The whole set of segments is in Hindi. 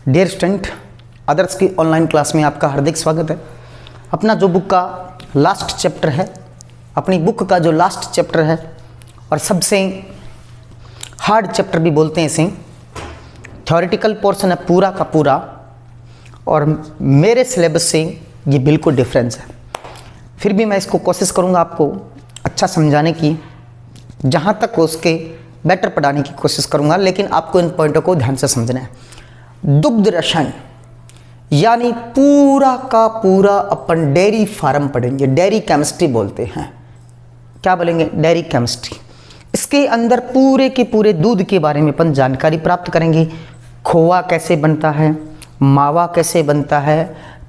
डियर स्टूडेंट, आदर्श की ऑनलाइन क्लास में आपका हार्दिक स्वागत है। अपना जो बुक का लास्ट चैप्टर है, अपनी बुक का जो लास्ट चैप्टर है और सबसे हार्ड चैप्टर भी बोलते हैं इसे, थ्योरेटिकल पोर्शन है पूरा का पूरा, और मेरे सिलेबस से ये बिल्कुल डिफरेंस है। फिर भी मैं इसको कोशिश करूँगा आपको अच्छा समझाने की, जहाँ तक हो उसके बेटर पढ़ाने की कोशिश करूँगा, लेकिन आपको इन पॉइंटों को ध्यान से समझना है। दुग्ध रसायन यानी पूरा का पूरा अपन डेयरी फार्म पढ़ेंगे, डेयरी केमिस्ट्री बोलते हैं। क्या बोलेंगे? Dairy chemistry. इसके अंदर पूरे के पूरे दूध के बारे में अपन जानकारी प्राप्त करेंगे। खोआ कैसे बनता है, मावा कैसे बनता है,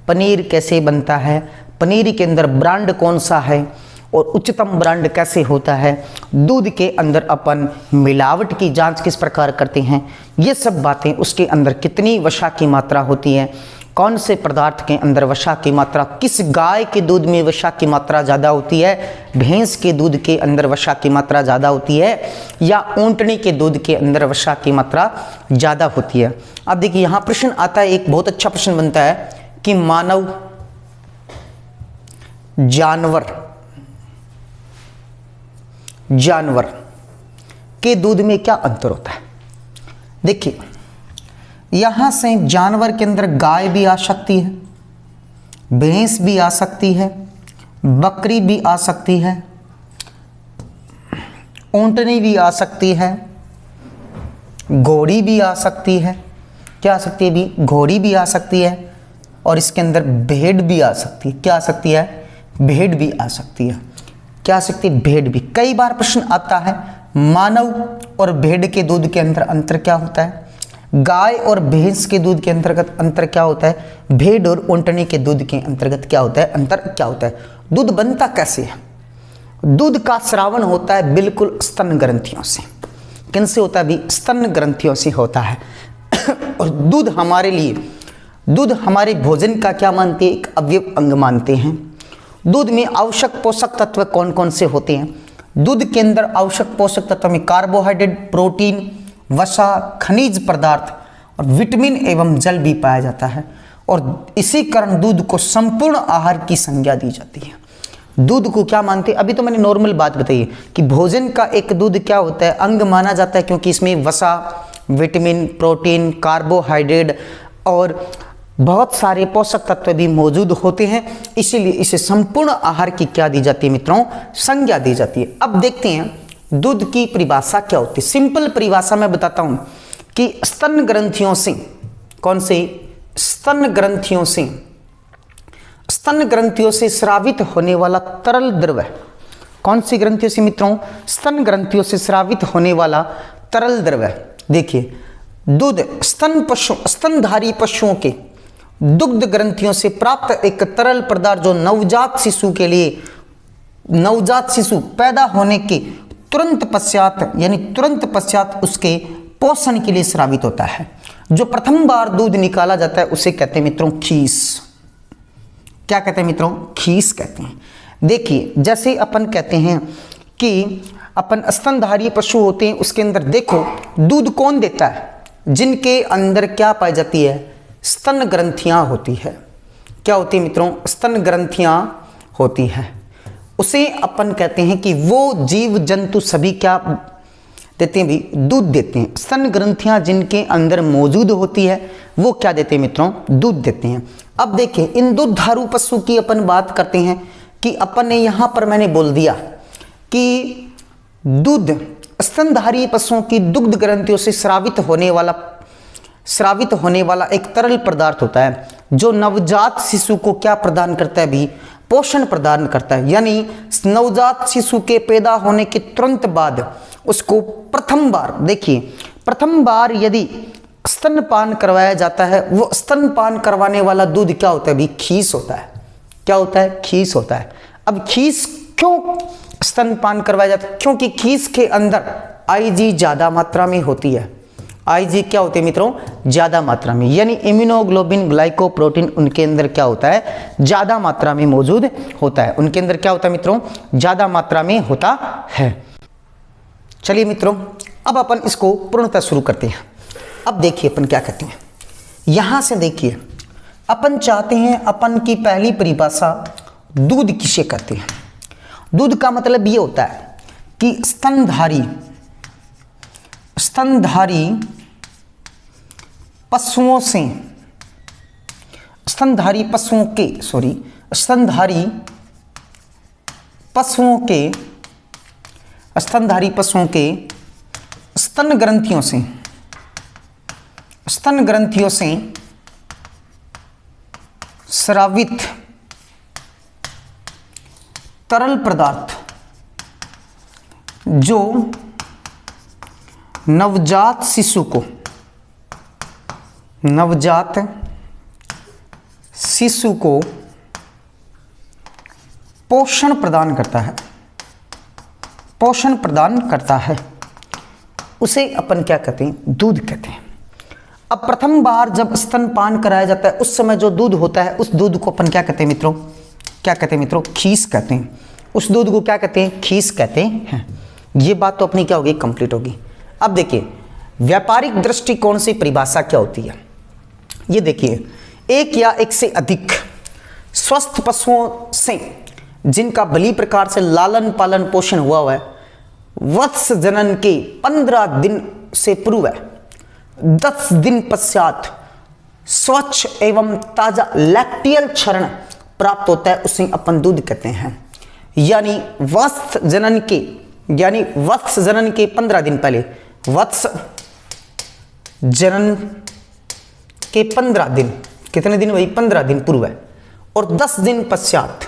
पनीर कैसे बनता है, पनीर के अंदर ब्रांड कौन सा है और उच्चतम ब्रांड कैसे होता है, दूध के अंदर अपन मिलावट की जांच किस प्रकार करते हैं, ये सब बातें, उसके अंदर कितनी वसा की मात्रा होती है, कौन से पदार्थ के अंदर वसा की मात्रा, किस गाय के दूध में वसा की मात्रा ज़्यादा होती है, भैंस के दूध के अंदर वसा की मात्रा ज़्यादा होती है या ऊँटनी के दूध के अंदर वसा की मात्रा ज़्यादा होती है। अब देखिए यहाँ प्रश्न आता है, एक बहुत अच्छा प्रश्न बनता है कि मानव, जानवर के दूध में क्या अंतर होता है। देखिए यहां से जानवर के अंदर गाय भी आ सकती है, भैंस भी आ सकती है, बकरी भी आ सकती है, ऊंटनी भी आ सकती है, घोड़ी भी आ सकती है। क्या आ सकती है भी? घोड़ी भी आ सकती है, और इसके अंदर भेड़ भी आ सकती है। क्या आ सकती है? भेड़ भी आ सकती है। क्या आ सकती है? भेड़ भी। कई बार प्रश्न आता है मानव और भेड़ के दूध के अंदर अंतर क्या होता है, गाय और भैंस के दूध के अंतर्गत अंतर क्या होता है, भेड़ और ऊंटनी के दूध के अंतर्गत क्या होता है, अंतर क्या होता है। दूध बनता कैसे है? दूध का स्रावन होता है बिल्कुल स्तन ग्रंथियों से। किन से होता है भी? स्तन ग्रंथियों से होता है। और दूध हमारे लिए, दूध हमारे भोजन का क्या मानते हैं? एक अवयव अंग मानते हैं। दूध में आवश्यक पोषक तत्व कौन कौन से होते हैं? दूध के अंदर आवश्यक पोषक तत्व में कार्बोहाइड्रेट, प्रोटीन, वसा, खनिज पदार्थ और विटामिन एवं जल भी पाया जाता है, और इसी कारण दूध को संपूर्ण आहार की संज्ञा दी जाती है। दूध को क्या मानते हैं? अभी तो मैंने नॉर्मल बात बताई कि भोजन का एक दूध क्या होता है, अंग माना जाता है, क्योंकि इसमें वसा, विटामिन, प्रोटीन, कार्बोहाइड्रेट और बहुत सारे पोषक तत्व भी मौजूद होते हैं, इसीलिए इसे संपूर्ण आहार की क्या दी जाती है मित्रों? संज्ञा दी जाती है। अब देखते हैं दूध की परिभाषा क्या होती है। सिंपल परिभाषा मैं बताता हूं कि स्तन ग्रंथियों से, कौन से? स्तन ग्रंथियों से, स्तन ग्रंथियों से स्रावित होने वाला तरल द्रव्य। कौन सी ग्रंथियों से मित्रों? स्तन ग्रंथियों से स्रावित होने वाला तरल द्रव्य। देखिए दूध स्तनधारी पशुओं के दुग्ध ग्रंथियों से प्राप्त एक तरल पदार्थ जो नवजात शिशु के लिए, नवजात शिशु पैदा होने के तुरंत पश्चात, यानी तुरंत पश्चात उसके पोषण के लिए स्रावित होता है। जो प्रथम बार दूध निकाला जाता है उसे कहते हैं मित्रों खीस। क्या कहते हैं मित्रों? खीस कहते हैं। देखिए जैसे अपन कहते हैं कि अपन स्तनधारी पशु होते हैं, उसके अंदर देखो दूध कौन देता है? जिनके अंदर क्या पाई जाती है? स्तन ग्रंथियां होती है। क्या होती है मित्रों? स्तन ग्रंथियां होती है। उसे अपन कहते हैं कि वो जीव जंतु सभी क्या देते हैं भी? दूध देते हैं। स्तन ग्रंथियां जिनके अंदर मौजूद होती है वो क्या देते हैं मित्रों? दूध देते हैं। अब देखिए इन दुग्धारू पशु की अपन बात करते हैं कि अपन ने यहां पर मैंने बोल दिया कि दूध स्तनधारी पशुओं की दुग्ध ग्रंथियों से स्रावित होने वाला एक तरल पदार्थ होता है जो नवजात शिशु को क्या प्रदान करता है भी? पोषण प्रदान करता है। यानी नवजात शिशु के पैदा होने के तुरंत बाद उसको प्रथम बार, देखिए प्रथम बार यदि स्तनपान करवाया जाता है, वो स्तनपान करवाने वाला दूध क्या होता है भी? खीस होता है। क्या होता है? खीस होता है। अब खीस क्यों स्तनपान करवाया जाता है? क्योंकि खीस के अंदर आईजी ज्यादा मात्रा में होती है। आईजी क्या होती है मित्रों? ज्यादा मात्रा में, यानी इम्यूनोग्लोबिन ग्लाइकोप्रोटीन उनके अंदर क्या होता है? ज्यादा मात्रा में मौजूद होता है। उनके अंदर क्या होता है मित्रों? ज्यादा मात्रा में होता है। चलिए मित्रों, अब अपन इसको पूर्णतः शुरू करते हैं। अब देखिए अपन क्या कहते हैं, यहां से देखिए, अपन चाहते हैं अपन की पहली परिभाषा दूध किसे कहते हैं। दूध का मतलब ये होता है कि स्तनधारी पशुओं से, स्तनधारी पशुओं के स्तन ग्रंथियों से स्रावित तरल पदार्थ जो नवजात शिशु को पोषण प्रदान करता है, उसे अपन क्या कहते हैं? दूध कहते हैं। अब प्रथम बार जब स्तनपान कराया जाता है उस समय जो दूध होता है, उस दूध को अपन क्या कहते हैं मित्रों? क्या कहते हैं मित्रों? खीस कहते हैं। उस दूध को क्या कहते हैं? खीस कहते हैं। ये बात तो अपनी क्या होगी? कंप्लीट होगी। अब देखिए व्यापारिक दृष्टिकोण से परिभाषा क्या होती है। ये देखिए, एक या एक से अधिक स्वस्थ पशुओं से जिनका भली प्रकार से लालन पालन पोषण हुआ है, वत्स जनन के 15 दिन से पूर्व 10 दिन पश्चात स्वच्छ एवं ताजा लैक्टियल क्षरण प्राप्त होता है, उसे अपन दूध कहते हैं। यानी वत्स जनन के 15 दिन पहले, वत्स जनन के 15 दिन, कितने दिन भाई? 15 दिन पूर्व, और 10 दिन पश्चात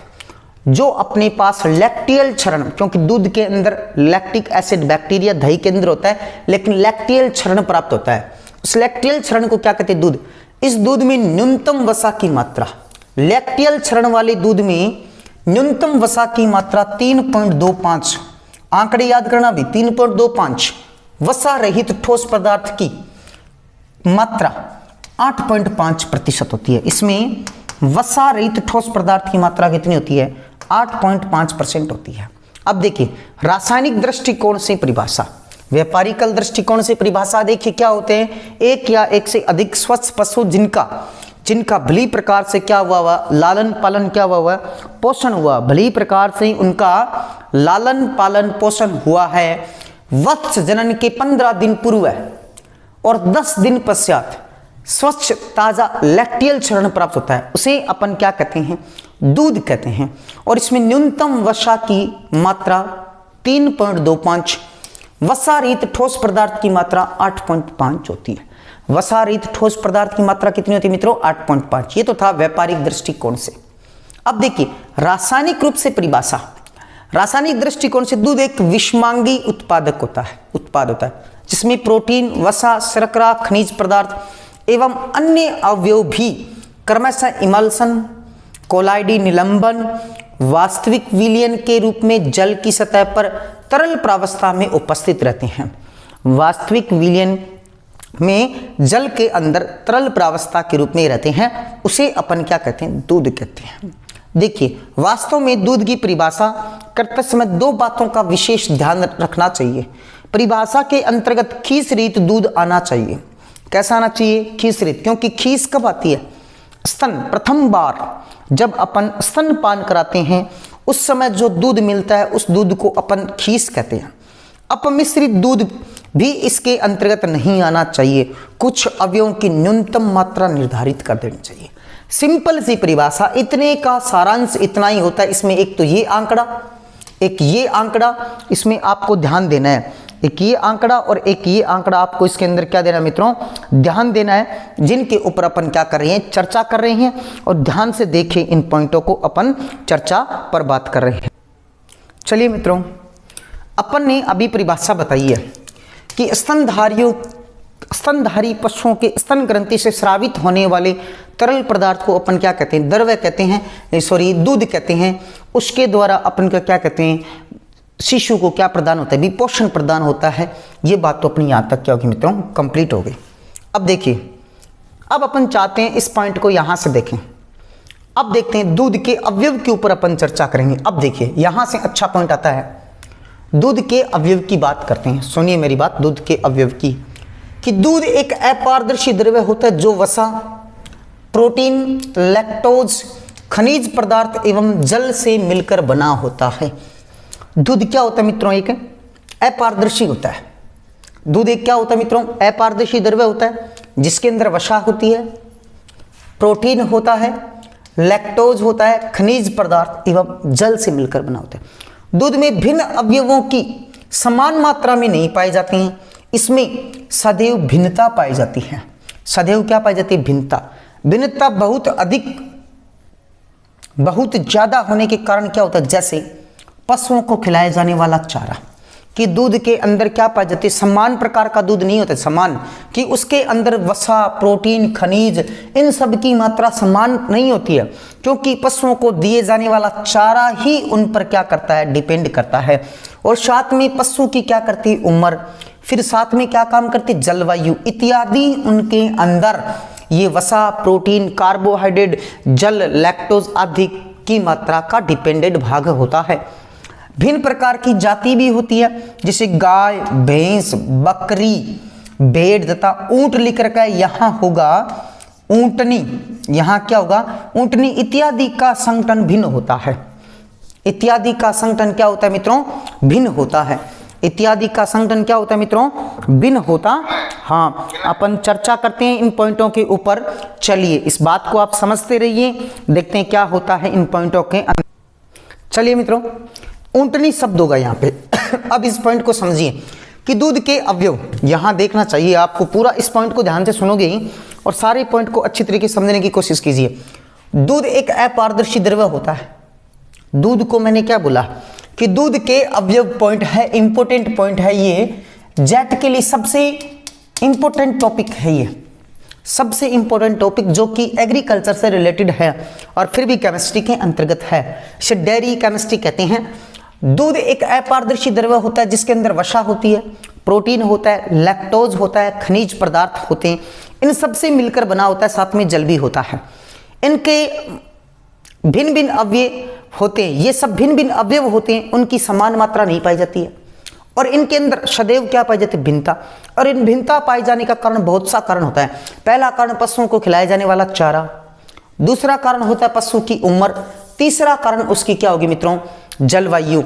जो अपने पास लैक्टियल क्षरण, क्योंकि दूध के अंदर लैक्टिक एसिड बैक्टीरिया दही के अंदर होता है, लेकिन लैक्टियल क्षरण प्राप्त होता है। उस लैक्टियल क्षरण को क्या कहते हैं? दूध। इस दूध में न्यूनतम वसा की मात्रा, लैक्टियल क्षरण वाले दूध में न्यूनतम वसा की मात्रा 3.25, आंकड़े याद करना भी, 3.25। वसा रहित ठोस पदार्थ की मात्रा 8.5% होती है। इसमें वसा रहित ठोस पदार्थ की मात्रा कितनी होती है? 8.5% होती है। अब देखिए रासायनिक दृष्टिकोण से परिभाषा, व्यापारिकल दृष्टिकोण से परिभाषा देखिए क्या होते हैं? एक या एक से अधिक स्वस्थ पशु जिनका भली प्रकार से क्या हुआ, लालन पालन क्या हुआ, पोषण हुआ, भली प्रकार से उनका लालन पालन पोषण हुआ है, वत्स जनन के 15 दिन पूर्व और 10 दिन पश्चात स्वच्छ ताजा लैक्टियल क्षरण प्राप्त होता है, उसे अपन क्या कहते हैं? दूध कहते हैं। और इसमें न्यूनतम वसा की मात्रा 3.25, वसा रहित ठोस पदार्थ की मात्रा 8.5 होती है। वसा रहित ठोस पदार्थ की मात्रा कितनी होती है मित्रों? 8.5। ये तो था व्यापारिक दृष्टिकोण से। अब देखिए रासायनिक रूप से परिभाषा, रासायनिक दृष्टिकोण से दूध एक विषमांगी उत्पाद होता है जिसमें प्रोटीन, वसा, शर्करा, खनिज पदार्थ एवं अन्य अवयव भी क्रमशः इमल्सन, कोलाइडी निलंबन, वास्तविक विलयन के रूप में जल की सतह पर तरल प्रावस्था में उपस्थित रहते हैं। वास्तविक विलयन में जल के अंदर तरल प्रावस्था के रूप में रहते हैं, उसे अपन क्या कहते हैं? दूध कहते हैं। देखिए वास्तव में दूध की परिभाषा करते समय दो बातों का विशेष ध्यान रखना चाहिए। परिभाषा के अंतर्गत खीस रहित दूध आना चाहिए। कैसा आना चाहिए? खीस रहित। क्योंकि खीस कब आती है? स्तन, प्रथम बार जब अपन स्तनपान कराते हैं उस समय जो दूध मिलता है उस दूध को अपन खीस कहते हैं। अपमिश्रित दूध भी इसके अंतर्गत नहीं आना चाहिए। कुछ अवयवों की न्यूनतम मात्रा निर्धारित कर देनी चाहिए। सिंपल सी परिभाषा, इतने का सारांश इतना ही होता है। इसमें एक तो ये आंकड़ा, एक ये आंकड़ा, इसमें आपको ध्यान देना है। एक ये आंकड़ा और एक ये आंकड़ा आपको इसके अंदर क्या देना है मित्रों? ध्यान देना है, जिनके ऊपर अपन क्या कर रहे हैं? चर्चा कर रहे हैं। और ध्यान से देखें इन पॉइंटों को, अपन चर्चा पर बात कर रहे हैं। चलिए मित्रों, अपन ने अभी परिभाषा बताई है कि स्तनधारी पशुओं के स्तन ग्रंथि से स्रावित होने वाले तरल पदार्थ को अपन क्या कहते हैं, द्रव्य कहते हैं, सॉरी दूध कहते हैं। उसके द्वारा अपन का क्या कहते हैं, शिशु को क्या प्रदान होता है, भी पोषण प्रदान होता है। ये बात तो अपनी यहाँ तक क्या होगी मित्रों, कंप्लीट हो गई। अब देखिए, अब अपन चाहते हैं इस पॉइंट को यहाँ से देखें। अब देखते हैं दूध के अवयव के ऊपर अपन चर्चा करेंगे। अब देखिए यहाँ से अच्छा पॉइंट आता है, दूध के अवयव की बात करते हैं। सुनिए मेरी बात, दूध के अवयव की, कि दूध एक अपारदर्शी द्रव्य होता है जो वसा, प्रोटीन, लैक्टोज, खनिज पदार्थ एवं जल से मिलकर बना होता है। दूध क्या होता है मित्रों, एक अपारदर्शी होता है। दूध एक क्या होता है मित्रों, अपारदर्शी द्रव्य होता है जिसके अंदर वसा होती है, प्रोटीन होता है, लैक्टोज होता है, खनिज पदार्थ एवं जल से मिलकर बना होता है। दूध में भिन्न अवयवों की समान मात्रा में नहीं पाई जाती हैं, इसमें सदैव भिन्नता पाई जाती है। सदैव क्या पाई जाती है, भिन्नता। भिन्नता बहुत अधिक, बहुत ज्यादा होने के कारण क्या होता है, जैसे पशुओं को खिलाया जाने वाला चारा, कि दूध के अंदर क्या पाई जाती है, समान प्रकार का दूध नहीं होता, समान, कि उसके अंदर वसा, प्रोटीन, खनिज, इन सब की मात्रा समान नहीं होती है, क्योंकि पशुओं को दिए जाने वाला चारा ही उन पर क्या करता है, डिपेंड करता है। और साथ में पशु की क्या करती है, उम्र, फिर साथ में क्या काम करती है, जलवायु इत्यादि उनके अंदर ये वसा, प्रोटीन, कार्बोहाइड्रेट, जल, लैक्टोज आदि की मात्रा का डिपेंडेंट भाग होता है। भिन्न प्रकार की जाति भी होती है, जैसे गाय, भैंस, बकरी, भेड़ तथा ऊंट लिख रखा है, यहाँ होगा ऊंटनी, यहाँ क्या होगा, ऊंटनी इत्यादि का संगठन भिन्न होता है। इत्यादि का संगठन क्या होता है मित्रों, भिन्न होता है। इत्यादि का संगठन क्या होता है मित्रों, भिन्न होता। हाँ, अपन चर्चा करते हैं इन पॉइंटों के ऊपर। चलिए इस बात को आप समझते रहिए, देखते हैं क्या होता है इन पॉइंटों के अंदर। चलिए मित्रों, ऊंटनी शब्द होगा यहाँ पे। अब इस पॉइंट को समझिए कि दूध के अवयव, यहाँ देखना चाहिए आपको, पूरा इस पॉइंट को ध्यान से सुनोगे ही और सारे पॉइंट को अच्छी तरीके से समझने की कोशिश कीजिए। दूध एक अपारदर्शी द्रव्य होता है। दूध को मैंने क्या बोला कि दूध के अवयव पॉइंट है, इंपॉर्टेंट पॉइंट है ये, जेट के लिए सबसे इंपॉर्टेंट टॉपिक है ये, सबसे इंपॉर्टेंट टॉपिक जो कि एग्रीकल्चर से रिलेटेड है और फिर भी केमिस्ट्री के अंतर्गत है, इसे डेयरी केमिस्ट्री कहते हैं। दूध एक अपारदर्शी द्रव्य होता है जिसके अंदर वसा होती है, प्रोटीन होता है, लैक्टोज होता है, खनिज पदार्थ होते हैं, इन सब से मिलकर बना होता है, साथ में जल भी होता है। इनके भिन्न भिन्न अवयव होते हैं, ये सब भिन्न भिन्न अवयव होते हैं, उनकी समान मात्रा नहीं पाई जाती है और इनके अंदर सदैव क्या पाई जाती है, भिन्नता। और इन भिन्नता पाए जाने का कारण बहुत सा कारण होता है। पहला कारण पशुओं को खिलाया जाने वाला चारा, दूसरा कारण होता है पशु की उम्र, तीसरा कारण उसकी क्या होगी मित्रों, जलवायु,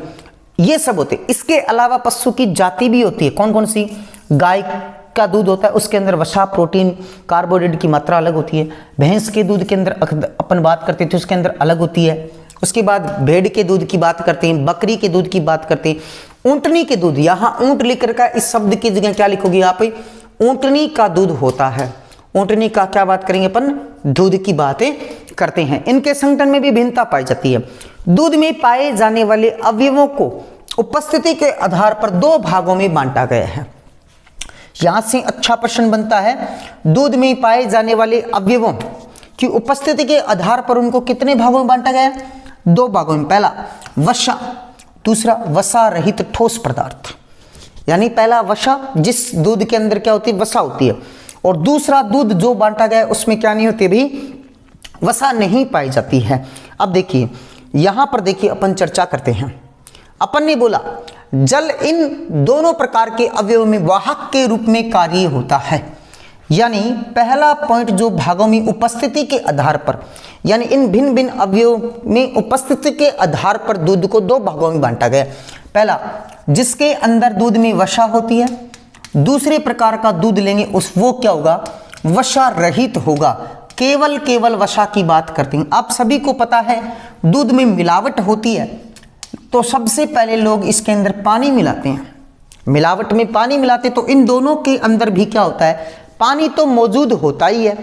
ये सब होते। इसके अलावा पशु की जाति भी होती है, कौन कौन सी, गाय का दूध होता है उसके अंदर वसा, प्रोटीन, कार्बोहाइड्रेट की मात्रा अलग होती है। भैंस के दूध के अंदर अपन बात करते थे उसके अंदर अलग होती है। उसके बाद भेड़ के दूध की बात करते हैं, बकरी के दूध की बात करते हैं। ऊंटनी के दूध, यहाँ ऊंट लिख रखा है, इस शब्द की जगह क्या लिखोगे यहाँ पे, ऊंटनी का दूध होता है। ऊंटनी का क्या बात करेंगे अपन, दूध की बातें करते हैं। इनके संगठन में भी भिन्नता पाई जाती है। दूध में पाए जाने वाले अवयवों को उपस्थिति के आधार पर दो भागों में बांटा गया है। यहां से अच्छा प्रश्न बनता है, दूध में पाए जाने वाले अवयवों की उपस्थिति के आधार पर उनको कितने भागों में बांटा गया है, दो भागों में। पहला वसा, दूसरा वसा रहित ठोस पदार्थ। यानी पहला वसा, जिस दूध के अंदर क्या होती है, वसा होती है, और दूसरा दूध जो बांटा गया है उसमें क्या नहीं होती, भी वसा नहीं पाई जाती है। अब देखिए यहां पर देखिए अपन चर्चा करते हैं। अपन ने बोला जल इन दोनों प्रकार के अवयवों में वाहक के रूप में कार्य होता है। यानी पहला पॉइंट जो भागों में उपस्थिति के आधार पर, यानी इन भिन्न भिन्न अवयवों में उपस्थिति के आधार पर दूध को दो भागों में बांटा गया। पहला जिसके अंदर दूध में वसा होती है, दूसरे प्रकार का दूध लेंगे उस वो क्या होगा, वसा रहित होगा, केवल वसा की बात करते हैं। आप सभी को पता है दूध में मिलावट होती है, तो सबसे पहले लोग इसके अंदर पानी मिलाते हैं। मिलावट में पानी मिलाते तो इन दोनों के अंदर भी क्या होता है, पानी तो मौजूद होता ही है,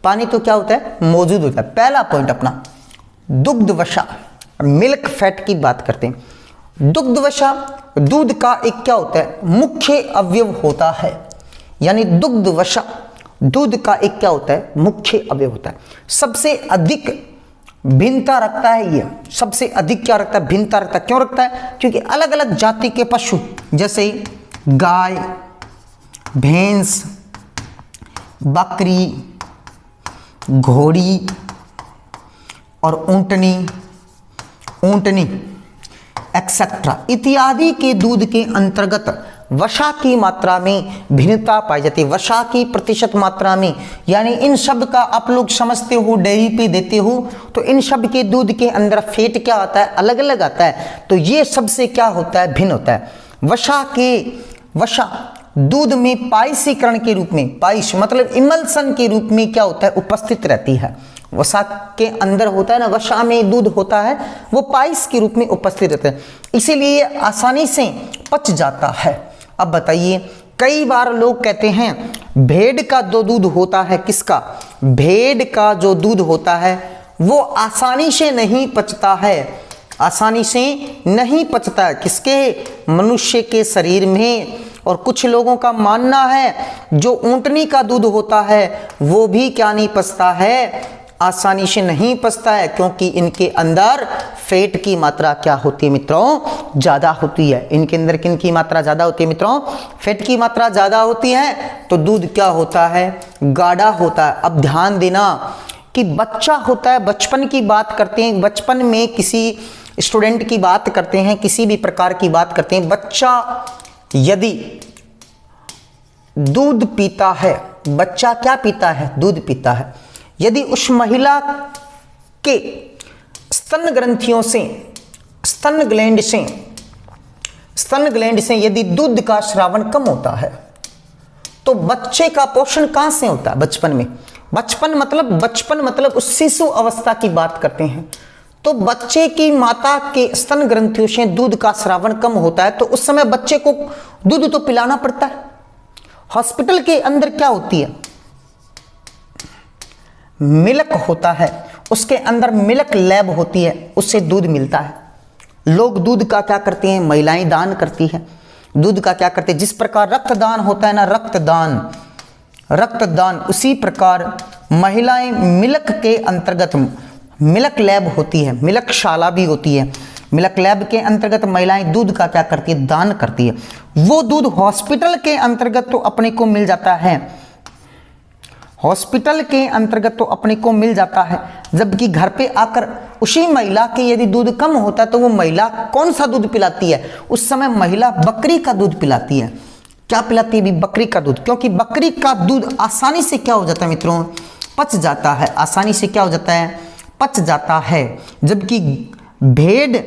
पानी तो क्या होता है, मौजूद होता है। पहला पॉइंट अपना दुग्ध वसा, मिल्क फैट की बात करते हैं। दुग्ध वसा दूध का एक क्या होता है, मुख्य अवयव होता है। यानी दुग्ध वसा दूध का एक क्या होता है, मुख्य अवयव होता है। सबसे अधिक भिन्नता रखता है ये, सबसे अधिक क्या रखता है, भिन्नता रखता है। क्यों रखता है? क्योंकि अलग अलग जाति के पशु जैसे गाय, भैंस, बकरी, घोड़ी और ऊंटनी एक्सेट्रा इत्यादि के दूध के अंतर्गत वसा की मात्रा में भिन्नता पाई जाती है, वसा की प्रतिशत मात्रा में। यानी इन सब का आप लोग समझते हो, डेयरी पे देते हो तो इन सब के दूध के अंदर फैट क्या आता है, अलग अलग आता है। तो ये सबसे क्या होता है, भिन्न होता है। वसा दूध में पाइसीकरण के रूप में, पाइस मतलब इमल्सन के रूप में क्या होता है, उपस्थित रहती है। वसा के अंदर होता है ना, वसा में दूध होता है, वो पाइस के रूप में उपस्थित रहता है, इसीलिए आसानी से पच जाता है। अब बताइए, कई बार लोग कहते हैं भेड़ का जो दूध होता है, किसका, भेड़ का जो दूध होता है वो आसानी से नहीं पचता है, आसानी से नहीं पचता है, किसके, मनुष्य के शरीर में। और कुछ लोगों का मानना है जो ऊंटनी का दूध होता है वो भी क्या नहीं पचता है, आसानी से नहीं पचता है, क्योंकि इनके अंदर फैट की मात्रा क्या होती है मित्रों, ज़्यादा होती है। इनके अंदर किन की मात्रा ज़्यादा होती है मित्रों, फैट की मात्रा ज़्यादा होती है, तो दूध क्या होता है, गाढ़ा होता है। अब ध्यान देना कि बच्चा होता है, बचपन की बात करते हैं, बचपन में किसी स्टूडेंट की बात करते हैं, किसी भी प्रकार की बात करते हैं, बच्चा यदि दूध पीता है, बच्चा क्या पीता है, दूध पीता है, यदि उस महिला के स्तन ग्रंथियों से, स्तन ग्लैंड से यदि दूध का स्रावन कम होता है तो बच्चे का पोषण कहां से होता है, बचपन में। बचपन मतलब उस शिशु अवस्था की बात करते हैं। तो बच्चे की माता के स्तन ग्रंथियों से दूध का स्रावन कम होता है, तो उस समय बच्चे को दूध तो पिलाना पड़ता है। हॉस्पिटल के अंदर क्या होती है, मिल्क होता है, उसके अंदर मिल्क लैब होती है, उससे दूध मिलता है। लोग दूध का क्या करते हैं, महिलाएं दान करती हैं, दूध का क्या करते हैं, जिस प्रकार रक्तदान होता है ना, रक्तदान उसी प्रकार महिलाएं मिल्क के अंतर्गत, मिल्क लैब होती है, मिल्कशाला भी होती है, मिल्क लैब के अंतर्गत महिलाएं दूध का क्या करती है, दान करती है। वो दूध हॉस्पिटल के अंतर्गत तो अपने को मिल जाता है, हॉस्पिटल के अंतर्गत तो अपने को मिल जाता है, जबकि घर पे आकर उसी महिला के यदि दूध कम होता है तो वो महिला कौन सा दूध पिलाती है, उस समय महिला बकरी का दूध पिलाती है। क्या पिलाती है, बकरी का दूध, क्योंकि बकरी का दूध आसानी से क्या हो जाता है मित्रों, पच जाता है, आसानी से क्या हो जाता है, पच जाता है। जबकि भेड़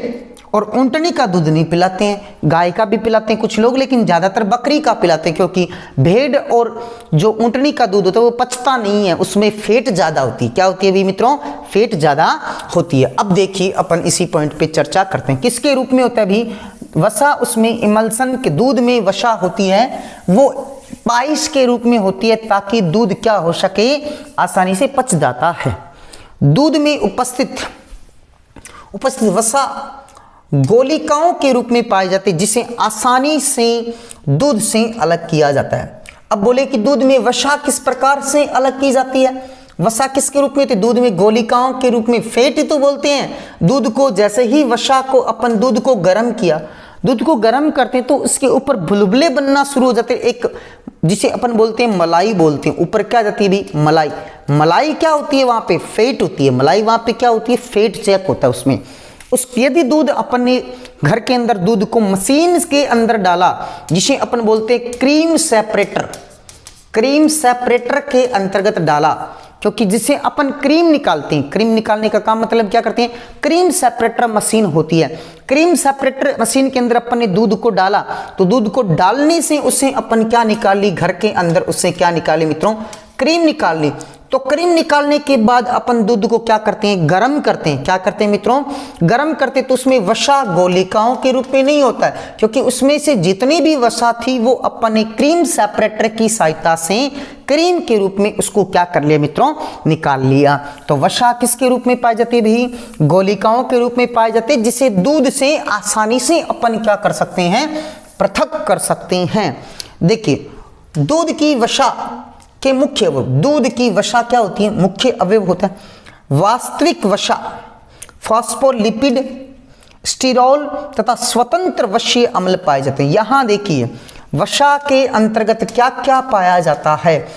और ऊंटनी का दूध नहीं पिलाते हैं, गाय का भी पिलाते हैं कुछ लोग, लेकिन ज़्यादातर बकरी का पिलाते हैं, क्योंकि भेड़ और जो ऊंटनी का दूध होता है वो पचता नहीं है, उसमें फैट ज़्यादा होती है। क्या होती है भी मित्रों, फैट ज़्यादा होती है। अब देखिए अपन इसी पॉइंट पे चर्चा करते हैं, किसके रूप में होता है भी वसा, उसमें इमल्सन के दूध में वसा होती है वो पाइस के रूप में होती है, ताकि दूध क्या हो सके, आसानी से पच जाता है। दूध में उपस्थित वसा गोलिकाओं के रूप में पाई जाती है, जिसे आसानी से दूध से अलग किया जाता है। अब बोले कि दूध में वसा किस प्रकार से अलग की जाती है, वसा किसके रूप में होती है, दूध में गोलिकाओं के रूप में, फैट ही तो बोलते हैं दूध को। जैसे ही वसा को अपन दूध को गर्म किया, दूध को गर्म करते हैं तो उसके ऊपर बुलबुले बनना शुरू हो जाते हैं, एक जिसे अपन बोलते हैं मलाई बोलते हैं, ऊपर क्या जाती है भी मलाई। मलाई क्या होती है, वहां पे फैट होती है, मलाई वहां पे क्या होती है, फैट चेक होता है उसमें। उस यदि दूध अपन ने घर के अंदर दूध को मशीन के अंदर डाला, जिसे अपन बोलते हैं क्रीम सेपरेटर के अंतर्गत डाला, क्योंकि जिसे अपन क्रीम निकालते हैं, क्रीम निकालने का काम मतलब क्या करते हैं, क्रीम सेपरेटर मशीन होती है। क्रीम सेपरेटर मशीन के अंदर अपन ने दूध को डाला, तो दूध को डालने से उसे अपन क्या निकाल ली, घर के अंदर उससे क्या निकाली मित्रों, क्रीम निकाल ली। तो क्रीम निकालने के बाद अपन दूध को क्या करते हैं, गर्म करते हैं। क्या करते हैं मित्रों, गर्म करते, तो उसमें वसा गोलिकाओं के रूप में नहीं होता है, क्योंकि उसमें से जितनी भी वसा थी वो अपन ने क्रीम सेपरेटर की सहायता से क्रीम के रूप में उसको क्या कर लिया मित्रों, निकाल लिया। तो वसा किसके रूप में पाई जाती है भी, गोलिकाओं के रूप में पाई जाती है, जिसे दूध से आसानी से अपन क्या कर सकते हैं, पृथक कर सकते हैं। देखिए दूध की वसा के मुख्य अवयव, दूध की वसा क्या होती है, मुख्य अवयव होता है। वास्तविक वसा फॉस्फोलिपिड, स्टीरॉल तथा स्वतंत्र वशीय अम्ल पाए जाते हैं। यहां देखिए वसा के अंतर्गत क्या क्या पाया जाता है।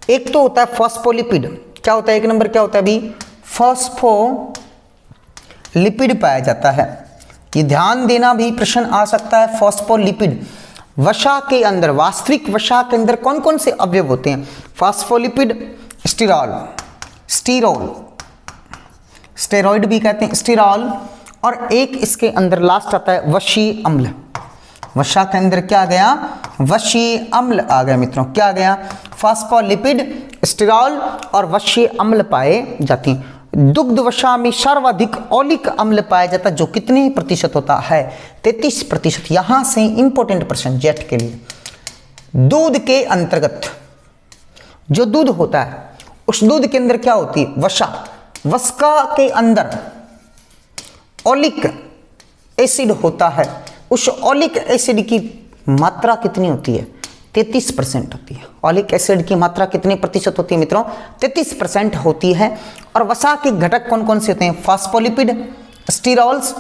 एक तो होता है फॉस्फोलिपिड, क्या होता है, एक नंबर क्या होता है अभी, फॉस्फोलिपिड पाया जाता है। ये ध्यान देना भी प्रश्न आ सकता है। फॉस्फोलिपिड वसा के अंदर, वास्तविक वसा के अंदर कौन कौन से अवयव होते हैं, फॉस्फोलिपिड, स्टीरॉल, स्टीरोल, स्टेरॉइड भी कहते हैं, स्टीरॉल, और एक इसके अंदर लास्ट आता है वशीय अम्ल। वसा के अंदर क्या आ गया, वशीय अम्ल आ गया मित्रों, क्या आ गया, फॉस्फोलिपिड, स्टीरॉल और वशीय अम्ल पाए जाते हैं। दुग्ध वसा में सर्वाधिक ओलिक अम्ल पाया जाता है, जो कितने प्रतिशत होता है, 33%। यहां से इंपॉर्टेंट प्रश्न जेट के लिए, दूध के अंतर्गत जो दूध होता है उस दूध के अंदर क्या होती है, वसा, वसा के अंदर ओलिक एसिड होता है। उस ओलिक एसिड की मात्रा कितनी होती है, 33% होती है। ओलिक एसिड की मात्रा कितने प्रतिशत होती है मित्रों, 33% होती है। और वसा के घटक कौन कौन से होते हैं, फॉस्फोलिपिड, स्टीरॉल्स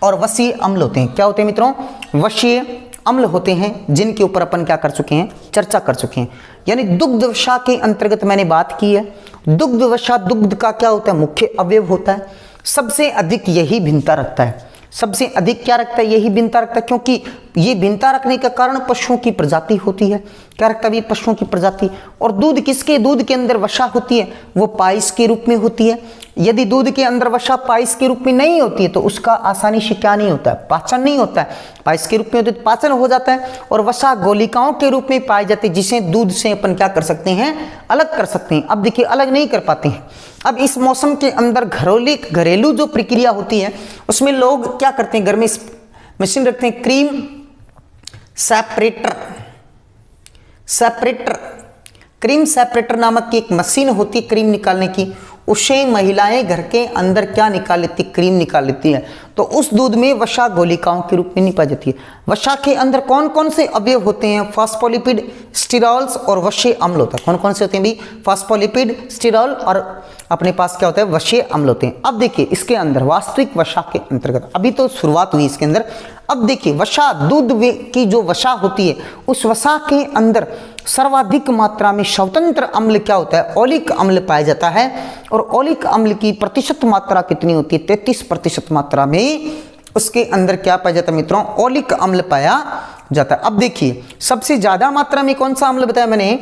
और वशीय अम्ल होते हैं। क्या होते हैं मित्रों, वशीय अम्ल होते हैं, जिनके ऊपर अपन क्या कर चुके हैं, चर्चा कर चुके हैं। यानी दुग्ध वसा के अंतर्गत मैंने बात की है। दुग्ध वसा दुग्ध का क्या होता है, मुख्य अवयव होता है। सबसे अधिक यही भिन्नता रखता है, सबसे अधिक क्या रखता है, यही भिन्नता रखता है, क्योंकि ये भिन्नता रखने का कारण पशुओं की प्रजाति होती है। क्या रखता है, पशुओं की प्रजाति। और दूध किसके, दूध के अंदर वसा होती है, वो पाइस के रूप में होती है। यदि दूध के अंदर वसा पाइस के रूप में नहीं होती है तो उसका आसानी से क्या नहीं होता है, पाचन नहीं होता है। पाइस के रूप में होती है तो पाचन हो जाता है। और वसा गोलिकाओं के रूप में पाई जाती है, जिसे दूध से अपन क्या कर सकते हैं, अलग कर सकते हैं। अब देखिए अलग नहीं कर पाते हैं। अब इस मौसम के अंदर घरेलू जो प्रक्रिया होती है उसमें लोग क्या करते हैं, घर में मशीन रखते हैं, क्रीम सेपरेटर, क्रीम सेपरेटर नामक की एक मशीन होती है क्रीम निकालने की। उसे महिलाएं घर के अंदर क्या निकाल लेती, क्रीम निकाल लेती है। तो उस दूध में वसा गोलिकाओं के रूप में निकाल जाती है। वसा के अंदर कौन कौन से अवयव होते हैं, फॉस्फोलिपिड, स्टीरॉल्स और वशीय अम्ल होता है। कौन कौन से होते हैं भी, फॉस्फोलिपिड, स्टीरॉल और अपने पास क्या होता है, वशीय अम्ल होते हैं। अब देखिए इसके अंदर वास्तविक वसा के अंतर्गत, अभी तो शुरुआत हुई इसके अंदर। अब देखिए वसा, दूध की जो वसा होती है उस वसा के अंदर सर्वाधिक मात्रा में स्वतंत्र अम्ल क्या होता है, ओलिक अम्ल पाया जाता है। और ओलिक अम्ल की प्रतिशत मात्रा कितनी होती है, 33% मात्रा में उसके अंदर क्या पाया जाता है मित्रों, ओलिक अम्ल पाया जाता है। अब देखिए सबसे ज्यादा मात्रा में कौन सा अम्ल बताया मैंने,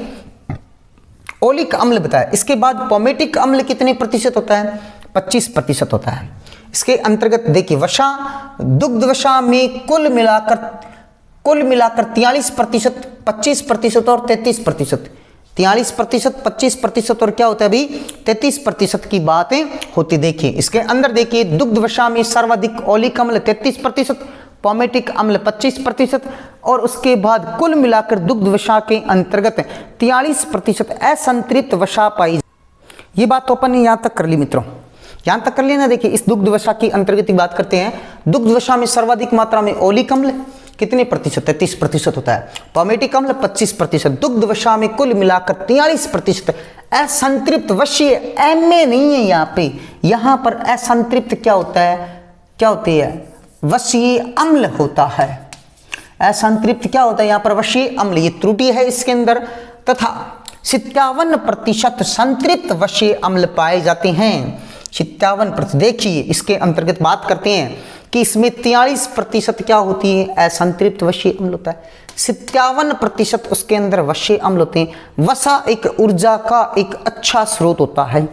ओलिक अम्ल बताया। इसके बाद पोमेटिक अम्ल कितने प्रतिशत होता है, 25% होता है। इसके अंतर्गत देखिए वसा, दुग्ध वसा में कुल मिलाकर 43%, 25% और 33%, 43%, 25% और क्या होता है अभी 33% की बातें होती। देखिए इसके अंदर देखिए दुग्ध वसा में सर्वाधिक ओलिक अम्ल 33%, पोमेटिक अम्ल 25% और उसके बाद कुल मिलाकर दुग्ध वसा के अंतर्गत 43% असंतृप्त वसा पाई। ये बात तो अपन ने यहां तक कर ली मित्रों, यहां तक कर लिया ना। देखिए इस दुग्ध वसा की अंतर्गत की बात करते हैं। दुग्ध वसा में सर्वाधिक मात्रा में ओलिक अम्ल कितने प्रतिशत, 33% होता है। पोमेटिक अम्ल 25%। दुग्ध वसा में कुल मिलाकर 43% असंतृप्त वशीय, एमए नहीं है यहाँ पे, यहाँ पर असंतृप्त क्या होता है, क्या होती है, वशीय अम्ल होता है। असंतृप्त क्या होता है यहाँ पर, वशीय अम्ल। ये त्रुटि है इसके अंदर। तथा 57% संतृप्त वशीय अम्ल पाए जाते हैं। 57%। देखिए इसके अंतर्गत बात करते हैं कि इसमें 43% क्या होती है, असंतृप्त वशीय अम्ल होता है। 57% उसके अंदर वशीय अम्ल होते हैं। वसा एक ऊर्जा का एक अच्छा स्रोत होता है।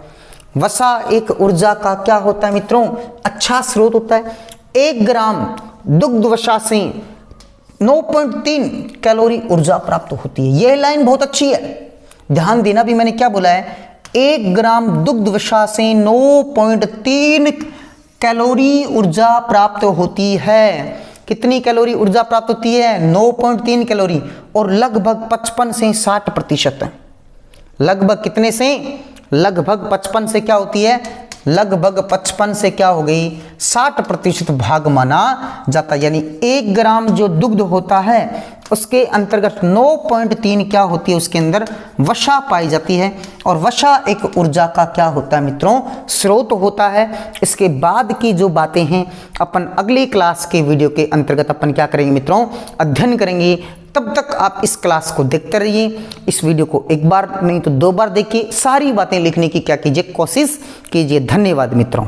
वसा एक ऊर्जा का क्या होता है मित्रों, अच्छा स्रोत होता है। 1 ग्राम दुग्ध वसा से 9.3 कैलोरी ऊर्जा प्राप्त होती है। यह लाइन बहुत अच्छी है, ध्यान देना भी। मैंने क्या बोला है, 1 ग्राम दुग्ध वसा से 9.3 कैलोरी ऊर्जा प्राप्त होती है। कितनी कैलोरी ऊर्जा प्राप्त होती है, 9.3 कैलोरी। और लगभग 55 से 60%, लगभग कितने से, लगभग 55 से क्या होती है, लगभग 55 से क्या हो गई, 60% भाग माना जाता है। यानी 1 ग्राम जो दुग्ध होता है उसके अंतर्गत 9.3 क्या होती है, उसके अंदर वसा पाई जाती है। और वसा एक ऊर्जा का क्या होता है मित्रों, स्रोत होता है। इसके बाद की जो बातें हैं अपन अगली क्लास के वीडियो के अंतर्गत अपन क्या करेंगे मित्रों, अध्ययन करेंगे। तब तक आप इस क्लास को देखते रहिए। इस वीडियो को एक बार नहीं तो 2 बार देखिए, सारी बातें लिखने की क्या कीजिए, कोशिश कीजिए। धन्यवाद मित्रों।